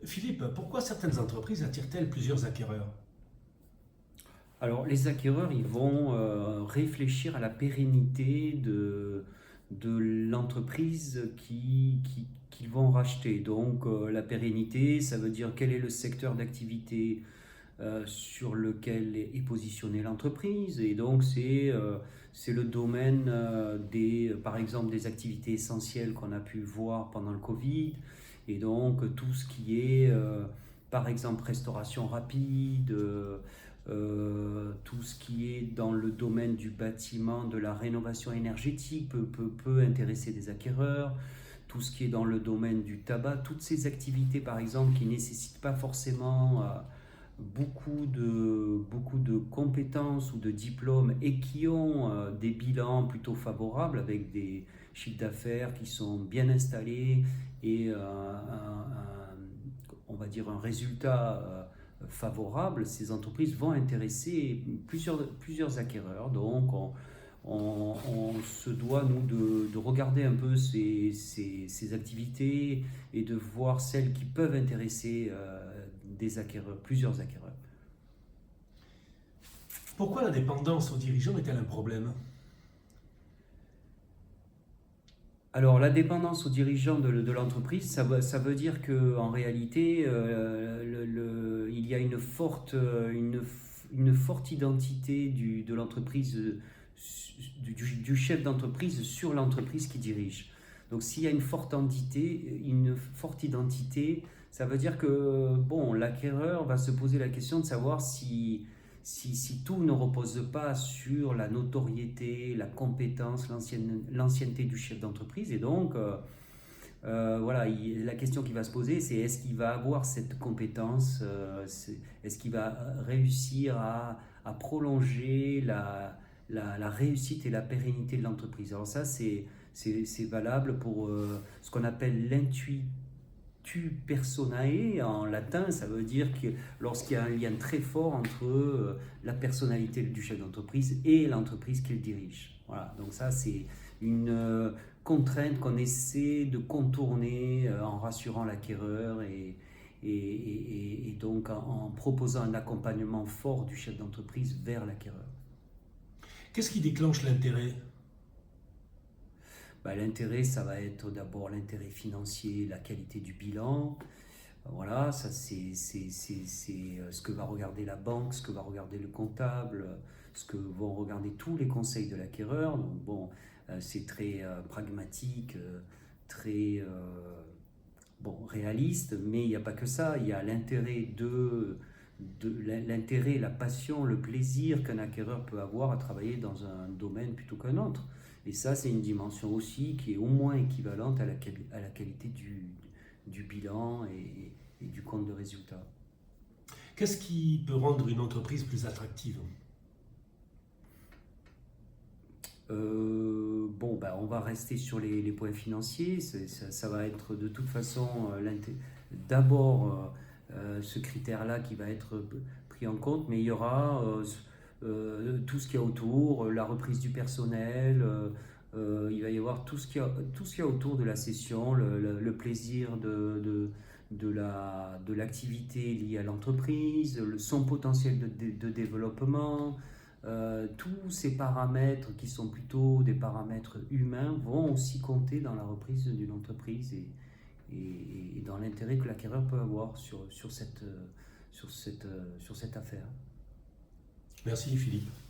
Philippe, pourquoi certaines entreprises attirent-elles plusieurs acquéreurs? Alors, les acquéreurs, ils vont réfléchir à la pérennité de l'entreprise qu'ils vont racheter. Donc, la pérennité, ça veut dire quel est le secteur d'activité sur lequel est positionnée l'entreprise. Et donc, c'est le domaine par exemple, des activités essentielles qu'on a pu voir pendant le Covid. Et donc, tout ce qui est, par exemple, restauration rapide, tout ce qui est dans le domaine du bâtiment, de la rénovation énergétique peut intéresser des acquéreurs. Tout ce qui est dans le domaine du tabac, toutes ces activités par exemple qui ne nécessitent pas forcément beaucoup de compétences ou de diplômes et qui ont des bilans plutôt favorables avec des chiffres d'affaires qui sont bien installés et on va dire un résultat favorable, ces entreprises vont intéresser plusieurs acquéreurs. Donc on se doit, nous, de regarder un peu ces activités et de voir celles qui peuvent intéresser des acquéreurs, plusieurs acquéreurs. Pourquoi la dépendance aux dirigeants est-elle un problème? Alors, la dépendance aux dirigeants de l'entreprise, ça veut dire qu'en réalité, il y a une forte identité de l'entreprise, du chef d'entreprise sur l'entreprise qui dirige. Donc, s'il y a une forte identité, ça veut dire que bon, l'acquéreur va se poser la question de savoir si tout ne repose pas sur la notoriété, la compétence, l'ancienneté du chef d'entreprise. Et donc, voilà, la question qui va se poser, c'est est-ce qu'il va avoir cette compétence, est-ce qu'il va réussir à prolonger la réussite et la pérennité de l'entreprise. Alors ça, c'est valable pour ce qu'on appelle l'intuition tu personae en latin, ça veut dire que lorsqu'il y a un lien très fort entre la personnalité du chef d'entreprise et l'entreprise qu'il dirige. Voilà, donc ça c'est une contrainte qu'on essaie de contourner en rassurant l'acquéreur et donc en proposant un accompagnement fort du chef d'entreprise vers l'acquéreur. Qu'est-ce qui déclenche l'intérêt? Bah, l'intérêt, ça va être d'abord l'intérêt financier, la qualité du bilan. Voilà, ça c'est ce que va regarder la banque, ce que va regarder le comptable, ce que vont regarder tous les conseils de l'acquéreur. Donc bon, c'est très pragmatique, très bon, réaliste, mais il n'y a pas que ça. Il y a l'intérêt, la passion, le plaisir qu'un acquéreur peut avoir à travailler dans un domaine plutôt qu'un autre. Et ça, c'est une dimension aussi qui est au moins équivalente à la qualité du bilan et du compte de résultat. Qu'est-ce qui peut rendre une entreprise plus attractive? Bon, ben, on va rester sur les points financiers. Ça va être de toute façon d'abord ce critère-là qui va être pris en compte, mais il y aura tout ce qu'il y a autour, la reprise du personnel, il va y avoir tout ce qu'il y a autour de la session, le plaisir de l'activité liée à l'entreprise, son potentiel de développement. Tous ces paramètres qui sont plutôt des paramètres humains vont aussi compter dans la reprise d'une entreprise et dans l'intérêt que l'acquéreur peut avoir sur cette affaire. Merci Philippe.